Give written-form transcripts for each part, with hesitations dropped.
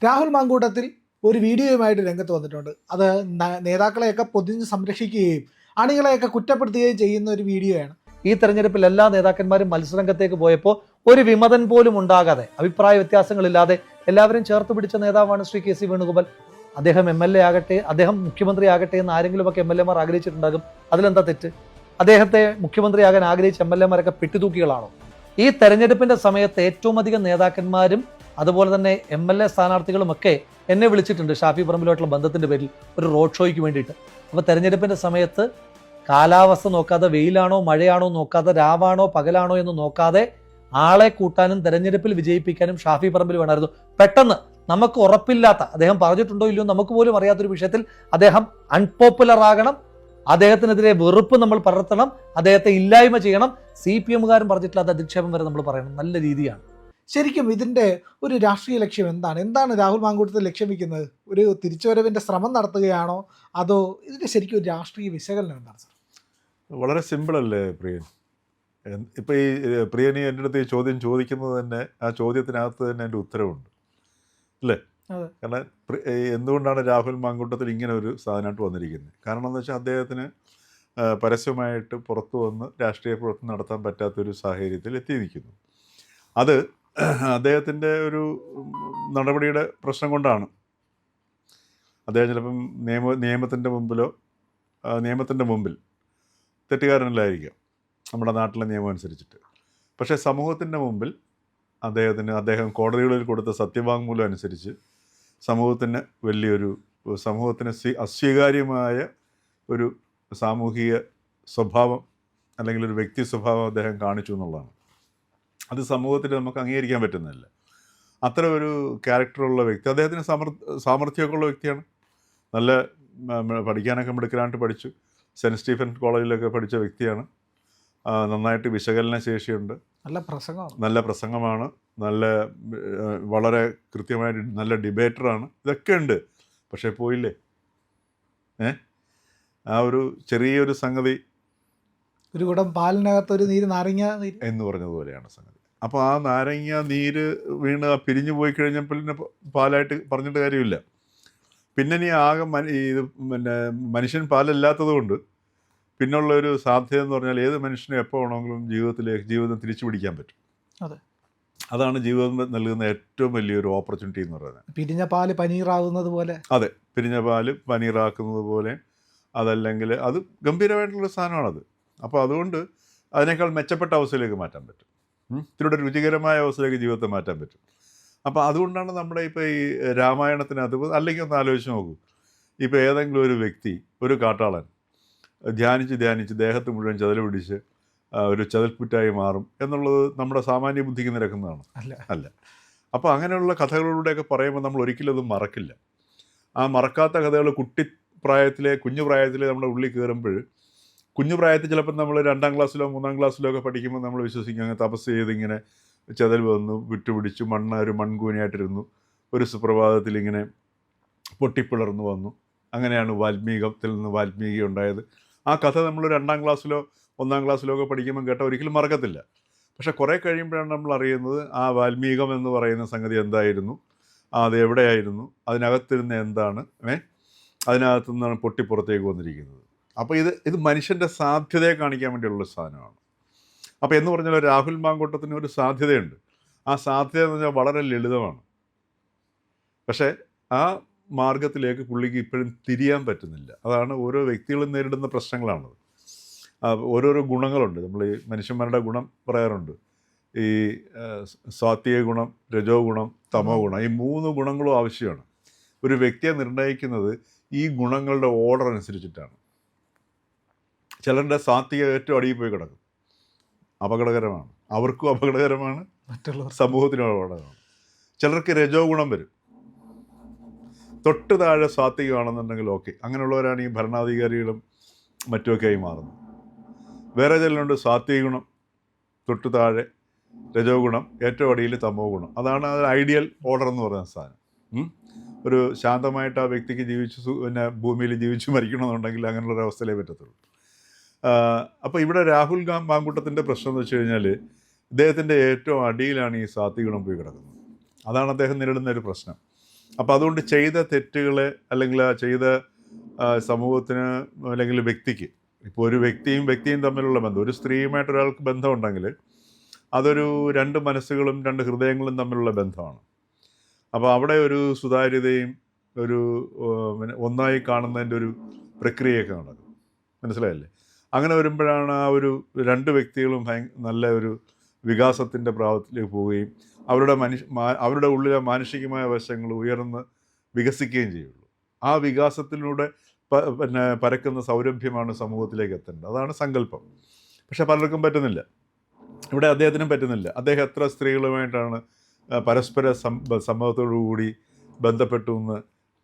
രാഹുൽ മാങ്കൂട്ടത്തിൽ ഒരു വീഡിയോയുമായിട്ട് രംഗത്ത് വന്നിട്ടുണ്ട്. അത് നേതാക്കളെയൊക്കെ പൊതിഞ്ഞ് സംരക്ഷിക്കുകയും അണികളെയൊക്കെ കുറ്റപ്പെടുത്തുകയും ചെയ്യുന്ന ഒരു വീഡിയോയാണ്. ഈ തെരഞ്ഞെടുപ്പിൽ എല്ലാ നേതാക്കന്മാരും മത്സരരംഗത്തേക്ക് പോയപ്പോൾ ഒരു വിമതൻ പോലും ഉണ്ടാകാതെ, അഭിപ്രായ വ്യത്യാസങ്ങളില്ലാതെ എല്ലാവരും ചേർത്ത് പിടിച്ച നേതാവാണ് ശ്രീ കെ സി വേണുഗോപാൽ. അദ്ദേഹം MLA ആകട്ടെ, അദ്ദേഹം മുഖ്യമന്ത്രി ആകട്ടെ എന്ന് ആരെങ്കിലുമൊക്കെ MLA മാർ ആഗ്രഹിച്ചിട്ടുണ്ടാകും. അതിലെന്താ തെറ്റ്? അദ്ദേഹത്തെ മുഖ്യമന്ത്രിയാകാൻ ആഗ്രഹിച്ച MLA മാരൊക്കെ പെട്ടിതൂക്കികളാണോ? ഈ തെരഞ്ഞെടുപ്പിന്റെ സമയത്ത് ഏറ്റവും അധികം നേതാക്കന്മാരും അതുപോലെ തന്നെ MLA സ്ഥാനാർത്ഥികളുമൊക്കെ എന്നെ വിളിച്ചിട്ടുണ്ട് ഷാഫി പറമ്പിലുമായിട്ടുള്ള ബന്ധത്തിന്റെ പേരിൽ ഒരു റോഡ് ഷോയ്ക്ക് വേണ്ടിയിട്ട്. അപ്പോൾ തെരഞ്ഞെടുപ്പിന്റെ സമയത്ത് കാലാവസ്ഥ നോക്കാതെ, വെയിലാണോ മഴയാണോ നോക്കാതെ, രാവാണോ പകലാണോ എന്ന് നോക്കാതെ ആളെ കൂട്ടാനും തെരഞ്ഞെടുപ്പിൽ വിജയിപ്പിക്കാനും ഷാഫി പറമ്പിൽ വേണമായിരുന്നു. പെട്ടെന്ന് നമുക്ക് ഉറപ്പില്ലാത്ത, അദ്ദേഹം പറഞ്ഞിട്ടുണ്ടോ ഇല്ലയോ നമുക്ക് പോലും അറിയാത്തൊരു വിഷയത്തിൽ അദ്ദേഹം അൺപോപ്പുലർ ആകണം, അദ്ദേഹത്തിനെതിരെ വെറുപ്പ് നമ്മൾ പടർത്തണം, അദ്ദേഹത്തെ ഇല്ലായ്മ ചെയ്യണം. CPM-കാരും പറഞ്ഞിട്ടില്ലാത്ത അധിക്ഷേപം വരെ നമ്മൾ പറയണം. നല്ല രീതിയാണ്. ശരിക്കും ഇതിൻ്റെ ഒരു രാഷ്ട്രീയ ലക്ഷ്യം എന്താണ് രാഹുൽ മാങ്കൂട്ടത്തിൽ ലക്ഷ്യം വയ്ക്കുന്നത്? ഒരു തിരിച്ചുവരവിൻ്റെ ശ്രമം നടത്തുകയാണോ, അതോ ഇതിൻ്റെ ശരിക്കും ഒരു രാഷ്ട്രീയ വിശകലനം എന്താണ് സാർ? വളരെ സിമ്പിളല്ലേ പ്രിയൻ? ഇപ്പോൾ ഈ പ്രിയനി എൻ്റെ അടുത്ത് ഈ ചോദ്യം ചോദിക്കുന്നത് തന്നെ, ആ ചോദ്യത്തിനകത്ത് തന്നെ എൻ്റെ ഉത്തരവുണ്ട് അല്ലേ? കാരണം എന്തുകൊണ്ടാണ് രാഹുൽ മാങ്കൂട്ടത്തിൽ ഇങ്ങനെ ഒരു സാധനമായിട്ട് വന്നിരിക്കുന്നത്? കാരണം എന്ന് വെച്ചാൽ അദ്ദേഹത്തിന് പരസ്യമായിട്ട് പുറത്തു വന്ന് രാഷ്ട്രീയ പ്രവർത്തനം നടത്താൻ പറ്റാത്തൊരു സാഹചര്യത്തിൽ എത്തി നിൽക്കുന്നു. അത് അദ്ദേഹത്തിൻ്റെ ഒരു നടപടിയുടെ പ്രശ്നം കൊണ്ടാണ്. അദ്ദേഹം ചിലപ്പം നിയമത്തിൻ്റെ മുമ്പിൽ തെറ്റുകാരനല്ലായിരിക്കാം നമ്മുടെ നാട്ടിലെ നിയമം അനുസരിച്ചിട്ട്. പക്ഷേ സമൂഹത്തിൻ്റെ മുമ്പിൽ അദ്ദേഹം കോടതികളിൽ കൊടുത്ത സത്യവാങ്മൂലം അനുസരിച്ച് സമൂഹത്തിന് അസ്വീകാര്യമായ ഒരു സാമൂഹിക സ്വഭാവം അല്ലെങ്കിൽ ഒരു വ്യക്തി സ്വഭാവം അദ്ദേഹം കാണിച്ചു എന്നുള്ളതാണ്. അത് സമൂഹത്തിൽ നമുക്ക് അംഗീകരിക്കാൻ പറ്റുന്നില്ല. അത്ര ഒരു ക്യാരക്ടറുള്ള വ്യക്തി, അദ്ദേഹത്തിന് സാമർഥ്യമൊക്കെ ഉള്ള വ്യക്തിയാണ്. നല്ല പഠിക്കാനൊക്കെ മിടുക്കനായിട്ട് പഠിച്ചു. സെൻറ്റ് സ്റ്റീഫൻ കോളേജിലൊക്കെ പഠിച്ച വ്യക്തിയാണ്. നന്നായിട്ട് വിശകലന ശേഷിയുണ്ട്, നല്ല പ്രസംഗമാണ്, വളരെ കൃത്യമായിട്ട് നല്ല ഡിബേറ്ററാണ്. ഇതൊക്കെ ഉണ്ട്. പക്ഷേ പോയില്ലേ? ആ ഒരു ചെറിയൊരു സംഗതി, ഒരു കുടം പാലിനകത്തൊരു നീര് നാരങ്ങ എന്ന് പറഞ്ഞതുപോലെയാണ് സംഗതി. അപ്പോൾ ആ നാരങ്ങ നീര് വീണ് പിരിഞ്ഞു പോയി കഴിഞ്ഞപ്പോൾ പിന്നെ പാലായിട്ട് പറഞ്ഞിട്ട് കാര്യമില്ല. പിന്നെ ഇനി ആകെ മനുഷ്യൻ പാലല്ലാത്തത് കൊണ്ട് പിന്നുള്ളൊരു സാധ്യത എന്ന് പറഞ്ഞാൽ ഏത് മനുഷ്യനും എപ്പോൾ വേണമെങ്കിലും ജീവിതം തിരിച്ചു പിടിക്കാൻ പറ്റും. അതാണ് ജീവിതം നൽകുന്ന ഏറ്റവും വലിയൊരു ഓപ്പർച്യൂണിറ്റി എന്ന് പറയുന്നത്. പിരിഞ്ഞ പാല് പനീറാകുന്നത് പോലെ. അതെ, പിരിഞ്ഞ പാല് പനീറാക്കുന്നത് പോലെ. അതല്ലെങ്കിൽ അത് ഗംഭീരമായിട്ടുള്ള സാധനമാണത്. അപ്പോൾ അതുകൊണ്ട് അതിനേക്കാൾ മെച്ചപ്പെട്ട അവസ്ഥയിലേക്ക് മാറ്റാൻ പറ്റും. ഇതിലൂടെ രുചികരമായ അവസ്ഥയിലേക്ക് ജീവിതത്തെ മാറ്റാൻ പറ്റും. അപ്പോൾ അതുകൊണ്ടാണ് നമ്മുടെ ഇപ്പോൾ ഈ രാമായണത്തിനകത്ത്, അല്ലെങ്കിൽ ഒന്ന് ആലോചിച്ച് നോക്കൂ, ഇപ്പോൾ ഏതെങ്കിലും ഒരു വ്യക്തി, ഒരു കാട്ടാളൻ ധ്യാനിച്ച് ദേഹത്ത് മുഴുവൻ ചതൽ പിടിച്ച് ഒരു ചതൽപ്പുറ്റായി മാറും എന്നുള്ളത് നമ്മുടെ സാമാന്യ ബുദ്ധിക്ക് നിരക്കുന്നതാണ്? അല്ല. അപ്പോൾ അങ്ങനെയുള്ള കഥകളിലൂടെയൊക്കെ പറയുമ്പോൾ നമ്മൾ ഒരിക്കലും അത് മറക്കില്ല. ആ മറക്കാത്ത കഥകൾ കുഞ്ഞു പ്രായത്തിലെ നമ്മുടെ ഉള്ളിൽ കയറുമ്പോൾ, കുഞ്ഞു പ്രായത്തിൽ ചിലപ്പോൾ നമ്മൾ 2ാം ക്ലാസ്സിലോ 3ാം ക്ലാസ്സിലോ ഒക്കെ പഠിക്കുമ്പോൾ നമ്മൾ വിശ്വസിക്കും അങ്ങനെ തപസ് ചെയ്തിങ്ങനെ ചതൽ വന്നു വിട്ടുപിടിച്ചു ഒരു മൺകൂനയായിട്ടിരുന്നു, ഒരു സുപ്രഭാതത്തിൽ ഇങ്ങനെ പൊട്ടിപ്പിളർന്നു വന്നു, അങ്ങനെയാണ് വാൽമീകത്തിൽ നിന്ന് വാൽമീകി ഉണ്ടായത്. ആ കഥ നമ്മൾ 2ാം ക്ലാസ്സിലോ 1ാം ക്ലാസ്സിലോ ഒക്കെ പഠിക്കുമ്പോൾ കേട്ടാൽ ഒരിക്കലും മറക്കത്തില്ല. പക്ഷെ കുറേ കഴിയുമ്പോഴാണ് നമ്മൾ അറിയുന്നത് ആ വാൽമീകം എന്ന് പറയുന്ന സംഗതി എന്തായിരുന്നു, അത് എവിടെയായിരുന്നു, അതിനകത്തിരുന്ന എന്താണ്, അതിനകത്തു നിന്നാണ് പൊട്ടിപ്പുറത്തേക്ക് വന്നിരിക്കുന്നത്. അപ്പോൾ ഇത് മനുഷ്യൻ്റെ സാധ്യതയെ കാണിക്കാൻ വേണ്ടിയുള്ള സാധനമാണ്. അപ്പോൾ എന്ന് പറഞ്ഞാൽ രാഹുൽ മാങ്കൂട്ടത്തിന് ഒരു സാധ്യതയുണ്ട്. ആ സാധ്യത എന്ന് പറഞ്ഞാൽ വളരെ ലളിതമാണ്. പക്ഷേ ആ മാർഗത്തിലേക്ക് പുള്ളിക്ക് ഇപ്പോഴും തിരിയാൻ പറ്റുന്നില്ല. അതാണ് ഓരോ വ്യക്തികളും നേരിടുന്ന പ്രശ്നങ്ങളാണത്. ഓരോരോ ഗുണങ്ങളുണ്ട്. നമ്മൾ ഈ മനുഷ്യന്മാരുടെ ഗുണം പറയാറുണ്ട്. ഈ സാത്വിക ഗുണം, രജോ ഗുണം, തമോ ഗുണം, ഈ 3 ഗുണങ്ങളും ആവശ്യമാണ്. ഒരു വ്യക്തിയെ നിർണ്ണയിക്കുന്നത് ഈ ഗുണങ്ങളുടെ ഓർഡർ അനുസരിച്ചിട്ടാണ്. ചിലരുടെ സാത്വിക ഏറ്റവും അടിയിൽ പോയി കിടക്കും, അപകടകരമാണ്, അവർക്കും അപകടകരമാണ്, സമൂഹത്തിനും അപകടകരമാണ്. ചിലർക്ക് രജോ ഗുണം വരും, തൊട്ട് താഴെ സാത്വികമാണെന്നുണ്ടെങ്കിൽ ഓക്കെ, അങ്ങനെയുള്ളവരാണ് ഈ ഭരണാധികാരികളും മറ്റുമൊക്കെ ആയി മാറുന്നത്. വേറെ ചിലരുണ്ട് സാത്വിക ഗുണം, തൊട്ട് താഴെ രജോ ഗുണം, ഏറ്റവും അടിയിൽ തമോ ഗുണം. അതാണ് ഐഡിയൽ ഓർഡർ എന്ന് പറയുന്ന സാധനം. ഒരു ശാന്തമായിട്ട് ആ വ്യക്തിക്ക് ഭൂമിയിൽ ജീവിച്ചു മരിക്കണമെന്നുണ്ടെങ്കിൽ അങ്ങനെയുള്ളൊരു അവസ്ഥയിലേ പറ്റത്തുള്ളൂ. അപ്പോൾ ഇവിടെ രാഹുൽ മാങ്കൂട്ടത്തിൻ്റെ പ്രശ്നം എന്ന് വെച്ച് കഴിഞ്ഞാൽ, ഇദ്ദേഹത്തിൻ്റെ ഏറ്റവും അടിയിലാണ് ഈ സാത്വിക ഗുണം പോയി കിടക്കുന്നത്. അതാണ് അദ്ദേഹം നേരിടുന്ന ഒരു പ്രശ്നം. അപ്പോൾ അതുകൊണ്ട് ചെയ്ത തെറ്റുകളെ അല്ലെങ്കിൽ ആ ചെയ്ത സമൂഹത്തിന് അല്ലെങ്കിൽ വ്യക്തിക്ക്, ഇപ്പോൾ ഒരു വ്യക്തിയും തമ്മിലുള്ള ബന്ധം, ഒരു സ്ത്രീയുമായിട്ട് ഒരാൾക്ക് ബന്ധമുണ്ടെങ്കിൽ അതൊരു രണ്ട് മനസ്സുകളും രണ്ട് ഹൃദയങ്ങളും തമ്മിലുള്ള ബന്ധമാണ്. അപ്പോൾ അവിടെ ഒരു സുതാര്യതയും ഒരു പിന്നെ ഒന്നായി കാണുന്നതിൻ്റെ ഒരു പ്രക്രിയയൊക്കെ നടക്കും. മനസ്സിലായില്ലേ? അങ്ങനെ വരുമ്പോഴാണ് ആ ഒരു രണ്ട് വ്യക്തികളും നല്ല ഒരു വികാസത്തിൻ്റെ പ്രാവത്തിലേക്ക് പോവുകയും അവരുടെ ഉള്ളിലെ മാനുഷികമായ വശങ്ങൾ ഉയർന്ന് വികസിക്കുകയും ചെയ്യുള്ളൂ. ആ വികാസത്തിലൂടെ പിന്നെ പരക്കുന്ന സൗരഭ്യമാണ് സമൂഹത്തിലേക്ക് എത്തേണ്ടത്. അതാണ് സങ്കല്പം. പക്ഷെ പലർക്കും പറ്റുന്നില്ല. ഇവിടെ അദ്ദേഹത്തിനും പറ്റുന്നില്ല. അദ്ദേഹം എത്ര സ്ത്രീകളുമായിട്ടാണ് പരസ്പര സമ്മതത്തോടുകൂടി ബന്ധപ്പെട്ടു എന്ന്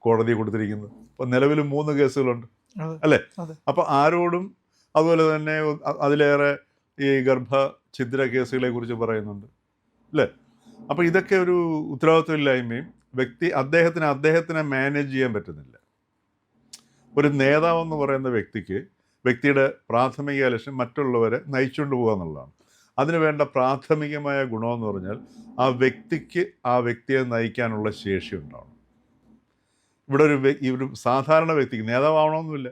കോടതി കൊടുത്തിരിക്കുന്നത്. ഇപ്പം നിലവിൽ 3 കേസുകളുണ്ട്, അല്ലേ? അപ്പോൾ ആരോടും, അതുപോലെ തന്നെ അതിലേറെ ഈ ഗർഭഛിദ്ര കേസുകളെ കുറിച്ച് പറയുന്നുണ്ട്, അല്ലേ? അപ്പോൾ ഇതൊക്കെ ഒരു ഉത്തരവാദിത്വമില്ലായ്മയും അദ്ദേഹത്തിനെ മാനേജ് ചെയ്യാൻ പറ്റുന്നില്ല. ഒരു നേതാവെന്ന് പറയുന്ന വ്യക്തിയുടെ പ്രാഥമിക ലക്ഷ്യം മറ്റുള്ളവരെ നയിച്ചുകൊണ്ട് പോകുക എന്നുള്ളതാണ്. അതിന് വേണ്ട പ്രാഥമികമായ ഗുണമെന്ന് പറഞ്ഞാൽ ആ വ്യക്തിയെ നയിക്കാനുള്ള ശേഷി ഉണ്ടാവണം. ഇവിടെ ഒരു സാധാരണ വ്യക്തിക്ക് നേതാവാവണമെന്നില്ല.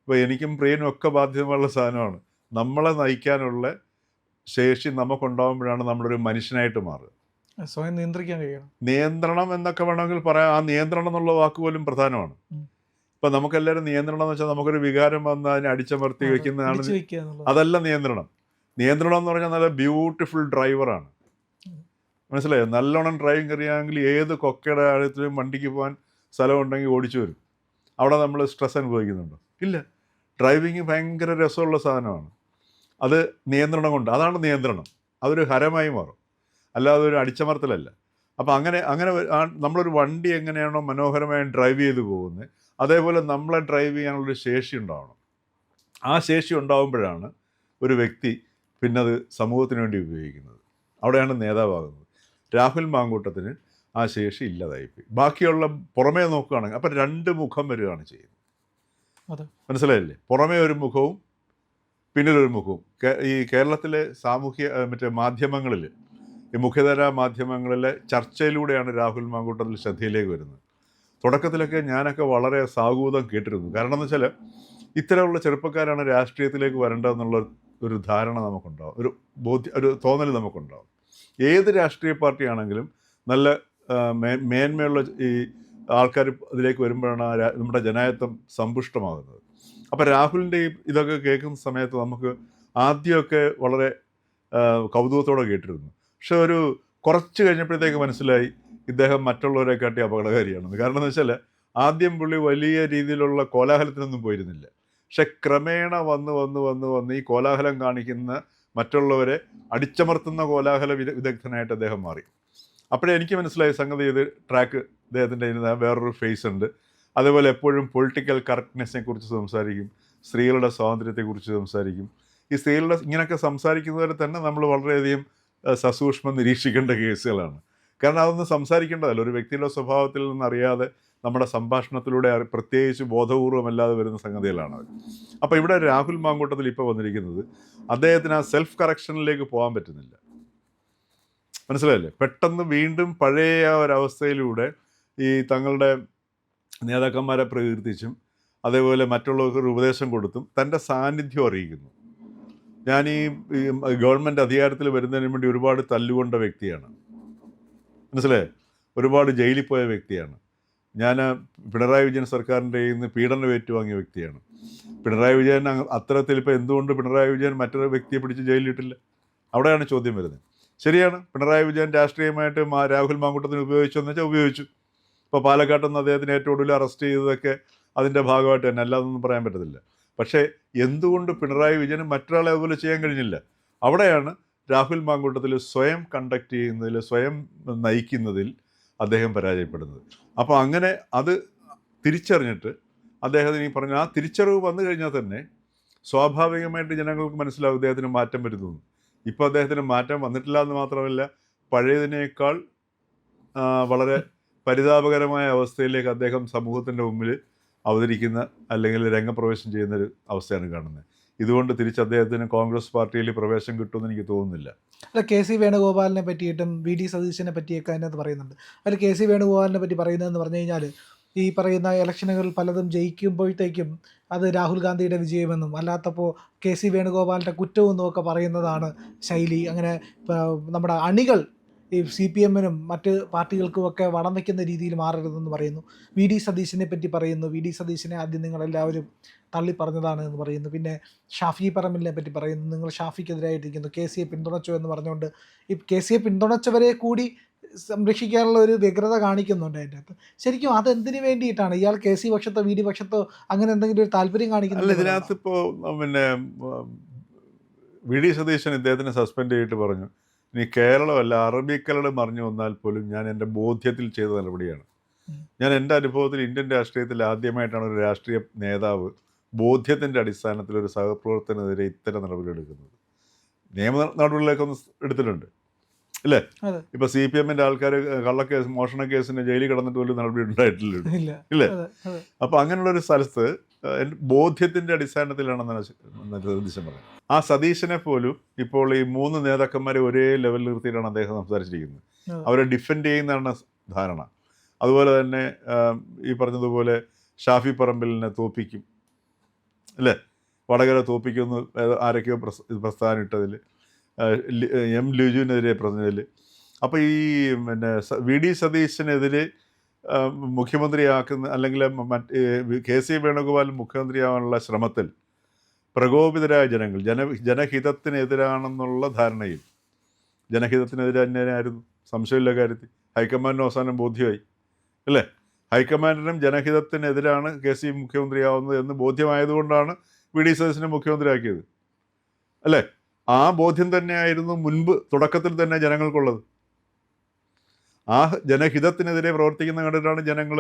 ഇപ്പോൾ എനിക്കും പ്രിയനും ഒക്കെ ബാധ്യതയുള്ള സാധനമാണ്. നമ്മളെ നയിക്കാനുള്ള ശേഷി നമുക്കുണ്ടാകുമ്പോഴാണ് നമ്മളൊരു മനുഷ്യനായിട്ട് മാറുക. സ്വയം നിയന്ത്രിക്കാൻ കഴിയണം. നിയന്ത്രണം എന്നൊക്കെ വേണമെങ്കിൽ പറയാം. ആ നിയന്ത്രണം എന്നുള്ള വാക്ക് പോലും പ്രധാനമാണ്. ഇപ്പം നമുക്കെല്ലാവരും നിയന്ത്രണം എന്ന് വെച്ചാൽ നമുക്കൊരു വികാരം വന്ന് അതിനെ അടിച്ചമർത്തി വയ്ക്കുന്നതാണ്. അതല്ല നിയന്ത്രണം. നിയന്ത്രണം എന്ന് പറഞ്ഞാൽ നല്ല ബ്യൂട്ടിഫുൾ ഡ്രൈവറാണ്. മനസ്സിലായോ? നല്ലോണം ഡ്രൈവിംഗ് അറിയാമെങ്കിൽ ഏത് കൊക്കയുടെ ആഴത്തിലും വണ്ടിക്ക് പോകാൻ സ്ഥലമുണ്ടെങ്കിൽ ഓടിച്ചു വരും. അവിടെ നമ്മൾ സ്ട്രെസ് അനുഭവിക്കുന്നുണ്ടോ? ഇല്ല. ഡ്രൈവിങ് ഭയങ്കര രസമുള്ള സാധനമാണ്. അത് നിയന്ത്രണം കൊണ്ട്, അതാണ് നിയന്ത്രണം. അതൊരു ഹരമായി മാറും, അല്ലാതെ ഒരു അടിച്ചമർത്തലല്ല. അപ്പോൾ അങ്ങനെ നമ്മളൊരു വണ്ടി എങ്ങനെയാണോ മനോഹരമായി ഡ്രൈവ് ചെയ്ത് പോകുന്നത്, അതേപോലെ നമ്മളെ ഡ്രൈവ് ചെയ്യാനുള്ളൊരു ശേഷി ഉണ്ടാവണം. ആ ശേഷി ഉണ്ടാകുമ്പോഴാണ് ഒരു വ്യക്തി പിന്നെ അത് സമൂഹത്തിന് വേണ്ടി ഉപയോഗിക്കുന്നത്. അവിടെയാണ് നേതാവാകുന്നത്. രാഹുൽ മാങ്കൂട്ടത്തിന് ആ ശേഷി ഇല്ലാതായിപ്പോയി. ബാക്കിയുള്ള പുറമേ നോക്കുകയാണെങ്കിൽ അപ്പം 2 മുഖം വരികയാണ് ചെയ്യുന്നത്. മനസ്സിലായില്ലേ? പുറമേ ഒരു മുഖവും പിന്നിലൊരു മുഖവും. ഈ കേരളത്തിലെ മാധ്യമങ്ങളിൽ, ഈ മുഖ്യധാരാ മാധ്യമങ്ങളിലെ ചർച്ചയിലൂടെയാണ് രാഹുൽ മാങ്കൂട്ടത്തിൽ ശ്രദ്ധയിലേക്ക് വരുന്നത്. തുടക്കത്തിലൊക്കെ ഞാനൊക്കെ വളരെ സാഹൂതം കേട്ടിരുന്നു. കാരണം എന്ന് വെച്ചാൽ ഇത്തരമുള്ള ചെറുപ്പക്കാരാണ് രാഷ്ട്രീയത്തിലേക്ക് വരേണ്ടതെന്നുള്ള ഒരു ധാരണ നമുക്കുണ്ടാവും, ഒരു തോന്നൽ നമുക്കുണ്ടാവും. ഏത് രാഷ്ട്രീയ പാർട്ടിയാണെങ്കിലും നല്ല മേന്മയുള്ള ഈ ആൾക്കാർ ഇതിലേക്ക് വരുമ്പോഴാണ് നമ്മുടെ ജനായത്വം സമ്പുഷ്ടമാകുന്നത്. അപ്പോൾ രാഹുലിൻ്റെ ഇതൊക്കെ കേൾക്കുന്ന സമയത്ത് നമുക്ക് ആദ്യമൊക്കെ വളരെ കൗതുകത്തോടെ കേട്ടിരുന്നു. പക്ഷെ ഒരു കുറച്ച് കഴിഞ്ഞപ്പോഴത്തേക്ക് മനസ്സിലായി ഇദ്ദേഹം മറ്റുള്ളവരെക്കാട്ടി അപകടകാരിയാണെന്ന്. കാരണം എന്ന് വെച്ചാൽ ആദ്യം പുള്ളി വലിയ രീതിയിലുള്ള കോലാഹലത്തിനൊന്നും പോയിരുന്നില്ല. പക്ഷെ ക്രമേണ വന്ന് ഈ കോലാഹലം കാണിക്കുന്ന മറ്റുള്ളവരെ അടിച്ചമർത്തുന്ന കോലാഹല വിദഗ്ധനായിട്ട് അദ്ദേഹം മാറി. അപ്പോഴേ എനിക്ക് മനസ്സിലായി സംഗതി ഇത് ട്രാക്ക് അദ്ദേഹത്തിൻ്റെ വേറൊരു ഫേസ് ഉണ്ട്. അതേപോലെ എപ്പോഴും പൊളിറ്റിക്കൽ കറക്റ്റ്നെസ്സിനെ കുറിച്ച് സംസാരിക്കും, സ്ത്രീകളുടെ സ്വാതന്ത്ര്യത്തെക്കുറിച്ച് സംസാരിക്കും. ഈ സ്ത്രീകളുടെ ഇങ്ങനെയൊക്കെ സംസാരിക്കുന്നവരെ തന്നെ നമ്മൾ വളരെയധികം സസൂക്ഷ്മം നിരീക്ഷിക്കേണ്ട കേസുകളാണ്. കാരണം അതൊന്നും സംസാരിക്കേണ്ടതല്ല. ഒരു വ്യക്തിയുടെ സ്വഭാവത്തിൽ നിന്നറിയാതെ നമ്മുടെ സംഭാഷണത്തിലൂടെ പ്രത്യേകിച്ച് ബോധപൂർവമല്ലാതെ വരുന്ന സംഗതികളാണത്. അപ്പോൾ ഇവിടെ രാഹുൽ മാങ്കൂട്ടത്തിൽ ഇപ്പോൾ വന്നിരിക്കുന്നത് അദ്ദേഹത്തിന് ആ സെൽഫ് കറക്ഷനിലേക്ക് പോകാൻ പറ്റുന്നില്ല. മനസ്സിലായില്ലേ? പെട്ടെന്ന് വീണ്ടും പഴയ ഒരവസ്ഥയിലൂടെ ഈ തങ്ങളുടെ നേതാക്കന്മാരെ പ്രകീർത്തിച്ചും അതേപോലെ മറ്റുള്ളവർക്ക് ഒരു ഉപദേശം കൊടുത്തും തൻ്റെ സാന്നിധ്യം അറിയിക്കുന്നു. ഞാൻ ഈ ഗവൺമെൻറ് അധികാരത്തിൽ വരുന്നതിന് വേണ്ടി ഒരുപാട് തല്ലുകൊണ്ട വ്യക്തിയാണ്. മനസ്സിലായേ? ഒരുപാട് ജയിലിൽ പോയ വ്യക്തിയാണ് ഞാൻ. പിണറായി വിജയൻ സർക്കാരിൻ്റെ കയ്യിൽ നിന്ന് പീഡനം ഏറ്റുവാങ്ങിയ വ്യക്തിയാണ്. പിണറായി വിജയൻ അത്തരത്തിൽ ഇപ്പോൾ എന്തുകൊണ്ട് പിണറായി വിജയൻ മറ്റൊരു വ്യക്തിയെ പിടിച്ച് ജയിലിലിട്ടില്ല? അവിടെയാണ് ചോദ്യം വരുന്നത്. ശരിയാണ്, പിണറായി വിജയൻ രാഷ്ട്രീയമായിട്ട് രാഹുൽ മാങ്കൂട്ടത്തിന് ഉപയോഗിച്ചെന്ന് വെച്ചാൽ ഉപയോഗിച്ചു. ഇപ്പോൾ പാലക്കാട്ടിൽ നിന്ന് അദ്ദേഹത്തിന് ഏറ്റവും കൂടുതൽ അറസ്റ്റ് ചെയ്തതൊക്കെ അതിൻ്റെ ഭാഗമായിട്ട് തന്നെ, അല്ലാതൊന്നും പറയാൻ പറ്റത്തില്ല. പക്ഷേ എന്തുകൊണ്ട് പിണറായി വിജയന് മറ്റൊരാളെ അതുപോലെ ചെയ്യാൻ കഴിഞ്ഞില്ല? അവിടെയാണ് രാഹുൽ മാങ്കൂട്ടത്തിൽ സ്വയം കണ്ടക്ട് ചെയ്യുന്നതിൽ, സ്വയം നയിക്കുന്നതിൽ അദ്ദേഹം പരാജയപ്പെടുന്നത്. അപ്പോൾ അങ്ങനെ അത് തിരിച്ചറിഞ്ഞിട്ട് അദ്ദേഹത്തിന് ഈ പറഞ്ഞ ആ തിരിച്ചറിവ് വന്നു കഴിഞ്ഞാൽ തന്നെ സ്വാഭാവികമായിട്ട് ജനങ്ങൾക്ക് മനസ്സിലാവും അദ്ദേഹത്തിന് മാറ്റം വരുന്നു. ഇപ്പോൾ അദ്ദേഹത്തിന് മാറ്റം വന്നിട്ടില്ല എന്ന് മാത്രമല്ല, പഴയതിനേക്കാൾ വളരെ പരിതാപകരമായ അവസ്ഥയിലേക്ക് അദ്ദേഹം സമൂഹത്തിൻ്റെ മുമ്പിൽ അവതരിക്കുന്ന അല്ലെങ്കിൽ രംഗപ്രവേശം ചെയ്യുന്നൊരു അവസ്ഥയാണ് കാണുന്നത്. ഇതുകൊണ്ട് തിരിച്ച് അദ്ദേഹത്തിന് കോൺഗ്രസ് പാർട്ടിയിൽ പ്രവേശം കിട്ടുമെന്ന് എനിക്ക് തോന്നുന്നില്ല. അല്ല, കെ സി വേണുഗോപാലിനെ പറ്റിയിട്ടും വി ഡി സതീശനെ പറ്റിയൊക്കെ അതിനകത്ത് പറയുന്നുണ്ട്. അതിൽ കെ സി വേണുഗോപാലിനെ പറ്റി പറയുന്നതെന്ന് പറഞ്ഞു കഴിഞ്ഞാൽ, ഈ പറയുന്ന ഇലക്ഷനുകൾ പലതും ജയിക്കുമ്പോഴത്തേക്കും അത് രാഹുൽ ഗാന്ധിയുടെ വിജയമെന്നും അല്ലാത്തപ്പോൾ കെ സി വേണുഗോപാലിൻ്റെ കുറ്റമെന്നും ഒക്കെ പറയുന്നതാണ് ശൈലി. അങ്ങനെ നമ്മുടെ അണികൾ ഈ സി പി എമ്മിനും മറ്റ് പാർട്ടികൾക്കുമൊക്കെ വളം വയ്ക്കുന്ന രീതിയിൽ മാറരുതെന്ന് പറയുന്നു. വി ഡി സതീശനെ പറ്റി പറയുന്നു. വി ഡി സതീശനെ ആദ്യം നിങ്ങളെല്ലാവരും തള്ളി പറഞ്ഞതാണ് എന്ന് പറയുന്നു. പിന്നെ ഷാഫി പറമ്പിലിനെ പറ്റി പറയുന്നു, നിങ്ങൾ ഷാഫിക്കെതിരായിട്ടിരിക്കുന്നു, കെ സിയെ പിന്തുണച്ചു എന്ന് പറഞ്ഞുകൊണ്ട് ഈ കെ സിയെ പിന്തുണച്ചവരെ കൂടി സംരക്ഷിക്കാനുള്ള ഒരു വ്യഗ്രത കാണിക്കുന്നുണ്ട് അതിൻ്റെ അകത്ത്. ശരിക്കും അതെന്തിനു വേണ്ടിയിട്ടാണ്? ഇയാൾ കെ സി പക്ഷത്തോ വി ഡി പക്ഷത്തോ അങ്ങനെ എന്തെങ്കിലും ഒരു താല്പര്യം അല്ല, കാണിക്കുന്നത്? ഇതിനകത്ത് ഇപ്പോൾ പിന്നെ വി ഡി സതീശൻ ഇദ്ദേഹത്തിനെ സസ്പെൻഡ് ചെയ്തിട്ട് പറഞ്ഞു, ഇനി കേരളമല്ല അറബിക്കരട് മറിഞ്ഞു വന്നാൽ പോലും ഞാൻ എൻ്റെ ബോധ്യത്തിൽ ചെയ്ത നടപടിയാണ്. ഞാൻ എൻ്റെ അനുഭവത്തിൽ ഇന്ത്യൻ രാഷ്ട്രീയത്തിൽ ആദ്യമായിട്ടാണ് ഒരു രാഷ്ട്രീയ നേതാവ് ബോധ്യത്തിൻ്റെ അടിസ്ഥാനത്തിൽ ഒരു സഹപ്രവർത്തനെതിരെ ഇത്തരം നടപടി എടുക്കുന്നത്. നിയമ നടപടികളിലേക്കൊന്ന് എടുത്തിട്ടുണ്ട് അല്ലേ? അതെ. ഇപ്പൊ സി പി എമ്മിന്റെ ആൾക്കാർ കള്ളക്കേസ് മോഷണ കേസിന് ജയിലിൽ കിടന്നിട്ട് പോലും നടപടി ഉണ്ടായിട്ടില്ല ഇല്ല. ഇല്ലേ? അതെ, അതെ. അപ്പൊ അങ്ങനെയുള്ളൊരു സ്ഥലത്ത് ബോധ്യത്തിന്റെ അടിസ്ഥാനത്തിലാണെന്നാണ് സതീശൻ പറയുന്നത്. ആ സതീശനെ പോലും ഇപ്പോൾ ഈ 3 നേതാക്കന്മാരെ ഒരേ ലെവലിൽ നിർത്തിയിട്ടാണ് അദ്ദേഹം സംസാരിച്ചിരിക്കുന്നത്. അതെ. അവരെ ഡിഫെൻഡ് ചെയ്യുന്നതാണ് ധാരണ. അതുപോലെ തന്നെ ഈ പറഞ്ഞതുപോലെ ഷാഫി പറമ്പിലിനെ തോപ്പിക്കും അല്ലേ, വടകര തോപ്പിക്കുമെന്ന് ആരൊക്കെയോ പ്രസ്ഥാനം ഇട്ടതിൽ, എം ലുജുവിനെതിരെ പറഞ്ഞതിൽ. അപ്പോൾ ഈ പിന്നെ വി ഡി സതീശനെതിരെ മുഖ്യമന്ത്രിയാക്കുന്ന അല്ലെങ്കിൽ കെ സി വേണുഗോപാൽ മുഖ്യമന്ത്രിയാവാനുള്ള ശ്രമത്തിൽ പ്രകോപിതരായ ജനങ്ങൾ ജനഹിതത്തിനെതിരാണെന്നുള്ള ധാരണയിൽ, ജനഹിതത്തിനെതിരെ തന്നെയായിരുന്നു, സംശയമില്ല കാര്യത്തിൽ. ഹൈക്കമാൻഡിന് അവസാനം ബോധ്യമായി അല്ലേ? ഹൈക്കമാൻഡിനും ജനഹിതത്തിനെതിരാണ് കെ സി മുഖ്യമന്ത്രിയാവുന്നത് എന്ന് ബോധ്യമായതുകൊണ്ടാണ് വി ഡി സതീശനെ മുഖ്യമന്ത്രിയാക്കിയത് അല്ലേ? ആ ബോധ്യം തന്നെയായിരുന്നു മുൻപ് തുടക്കത്തിൽ തന്നെ ജനങ്ങൾക്കുള്ളത്. ആ ജനഹിതത്തിനെതിരെ പ്രവർത്തിക്കുന്ന കണ്ടിട്ടാണ് ജനങ്ങൾ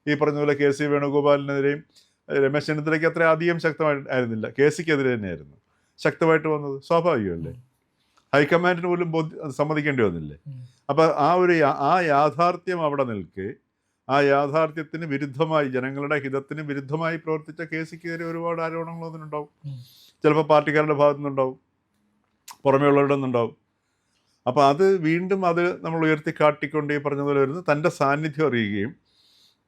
ഈ പറഞ്ഞ പോലെ കെ സി വേണുഗോപാലിനെതിരെയും രമേശ് ചെന്നിത്തലയ്ക്ക് അത്ര അധികം ശക്തമായിരുന്നില്ല, കെ സിക്കെതിരെ തന്നെയായിരുന്നു ശക്തമായിട്ട് വന്നത്. സ്വാഭാവികമല്ലേ? ഹൈക്കമാൻഡിന് പോലും സമ്മതിക്കേണ്ടി വന്നില്ലേ? അപ്പം ആ യാഥാർത്ഥ്യം അവിടെ നിൽക്കെ, ആ യാഥാർത്ഥ്യത്തിന് വിരുദ്ധമായി, ജനങ്ങളുടെ ഹിതത്തിന് വിരുദ്ധമായി പ്രവർത്തിച്ച കെ സിക്കെതിരെ ഒരുപാട് ആരോപണങ്ങൾ അതിനുണ്ടാവും. ചിലപ്പോൾ പാർട്ടിക്കാരുടെ ഭാഗത്തു നിന്നുണ്ടാവും, പുറമേ ഉള്ളവരുടെ നിന്നുണ്ടാവും. അപ്പോൾ അത് വീണ്ടും അത് നമ്മൾ ഉയർത്തിക്കാട്ടിക്കൊണ്ട് ഈ പറഞ്ഞതുപോലെ വരുന്നത് തൻ്റെ സാന്നിധ്യം അറിയുകയും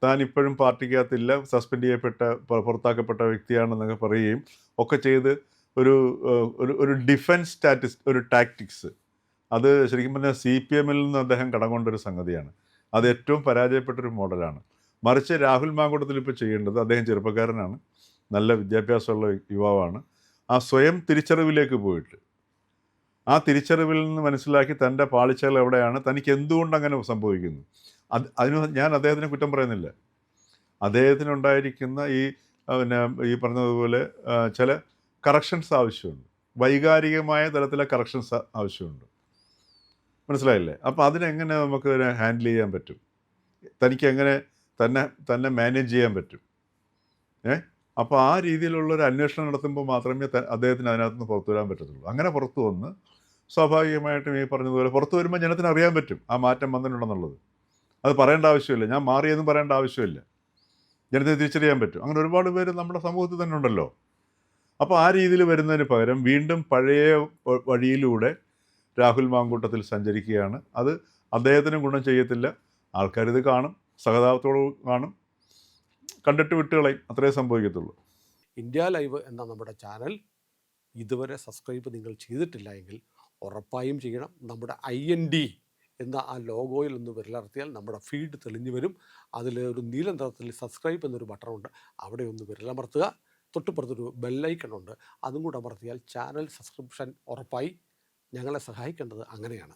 താൻ ഇപ്പോഴും പാർട്ടിക്കകത്തില്ല, സസ്പെൻഡ് ചെയ്യപ്പെട്ട പുറത്താക്കപ്പെട്ട വ്യക്തിയാണെന്നൊക്കെ പറയുകയും ഒക്കെ ചെയ്ത് ഒരു ഡിഫൻസ് ഒരു ടാക്ടിക്സ്, അത് ശരിക്കും പറഞ്ഞാൽ സി പി എമ്മിൽ നിന്ന് അദ്ദേഹം കടം കൊണ്ടൊരു സംഗതിയാണ്. അത് ഏറ്റവും പരാജയപ്പെട്ടൊരു മോഡലാണ്. മറിച്ച് രാഹുൽ മാങ്കൂട്ടത്തിൽ ഇപ്പോൾ ചെയ്യേണ്ടത്, അദ്ദേഹം ചെറുപ്പക്കാരനാണ്, നല്ല വിദ്യാഭ്യാസമുള്ള യുവാവാണ്, ആ സ്വയം തിരിച്ചറിവിലേക്ക് പോയിട്ട് ആ തിരിച്ചറിവിൽ നിന്ന് മനസ്സിലാക്കി തൻ്റെ പാളിച്ചകൾ എവിടെയാണ്, തനിക്ക് എന്തുകൊണ്ട് അങ്ങനെ സംഭവിക്കുന്നു, അതിന് ഞാൻ അദ്ദേഹത്തിനെ കുറ്റം പറയുന്നില്ല. അദ്ദേഹത്തിനുണ്ടായിരിക്കുന്ന പിന്നെ ഈ പറഞ്ഞതുപോലെ ചില കറക്ഷൻസ് ആവശ്യമുണ്ട്, വൈകാരികമായ തലത്തിലെ കറക്ഷൻസ് ആവശ്യമുണ്ട്. മനസ്സിലായില്ലേ? അപ്പോൾ അതിനെങ്ങനെ നമുക്ക് ഹാൻഡിൽ ചെയ്യാൻ പറ്റും, തനിക്ക് എങ്ങനെ തന്നെ മാനേജ് ചെയ്യാൻ പറ്റും? അപ്പോൾ ആ രീതിയിലുള്ളൊരു അന്വേഷണം നടത്തുമ്പോൾ മാത്രമേ അദ്ദേഹത്തിന് അതിനകത്ത് നിന്ന് പുറത്തു വരാൻ പറ്റത്തുള്ളൂ. അങ്ങനെ പുറത്തു വന്ന് സ്വാഭാവികമായിട്ടും ഈ പറഞ്ഞതുപോലെ പുറത്തു വരുമ്പോൾ ജനത്തിന് അറിയാൻ പറ്റും ആ മാറ്റം വന്നിട്ടുണ്ടെന്നുള്ളത്. അത് പറയേണ്ട ആവശ്യമില്ല, ഞാൻ മാറിയെന്നും പറയേണ്ട ആവശ്യമില്ല, ജനത്തിന് തിരിച്ചറിയാൻ പറ്റും. അങ്ങനെ ഒരുപാട് പേര് നമ്മുടെ സമൂഹത്തിൽ തന്നെ ഉണ്ടല്ലോ. അപ്പോൾ ആ രീതിയിൽ വരുന്നതിന് പകരം വീണ്ടും പഴയ വഴിയിലൂടെ രാഹുൽ മാങ്കൂട്ടത്തിൽ സഞ്ചരിക്കുകയാണ്. അത് അദ്ദേഹത്തിനും ഗുണം ചെയ്യത്തില്ല. ആൾക്കാരിത് കാണും, സഹതാപത്തോട് കാണും, കണ്ടിട്ട് വിട്ടുകളയും, അത്രേ സംഭവിക്കത്തുള്ളൂ. ഇന്ത്യ ലൈവ് എന്ന നമ്മുടെ ചാനൽ ഇതുവരെ സബ്സ്ക്രൈബ് നിങ്ങൾ ചെയ്തിട്ടില്ല എങ്കിൽ ഉറപ്പായും ചെയ്യണം. നമ്മുടെ IND എന്ന ആ ലോഗോയിൽ ഒന്ന് വിരലർത്തിയാൽ നമ്മുടെ ഫീഡ് തെളിഞ്ഞു വരും. അതിൽ ഒരു നീല നിറത്തിൽ സബ്സ്ക്രൈബ് എന്നൊരു ബട്ടണുണ്ട്, അവിടെ ഒന്ന് വിരലമർത്തുക. തൊട്ടുപുറത്തൊരു ബെല്ലൈക്കണുണ്ട്, അതും കൂടെ അമർത്തിയാൽ ചാനൽ സബ്സ്ക്രിപ്ഷൻ ഉറപ്പായി. ഞങ്ങളെ സഹായിക്കേണ്ടത് അങ്ങനെയാണ്.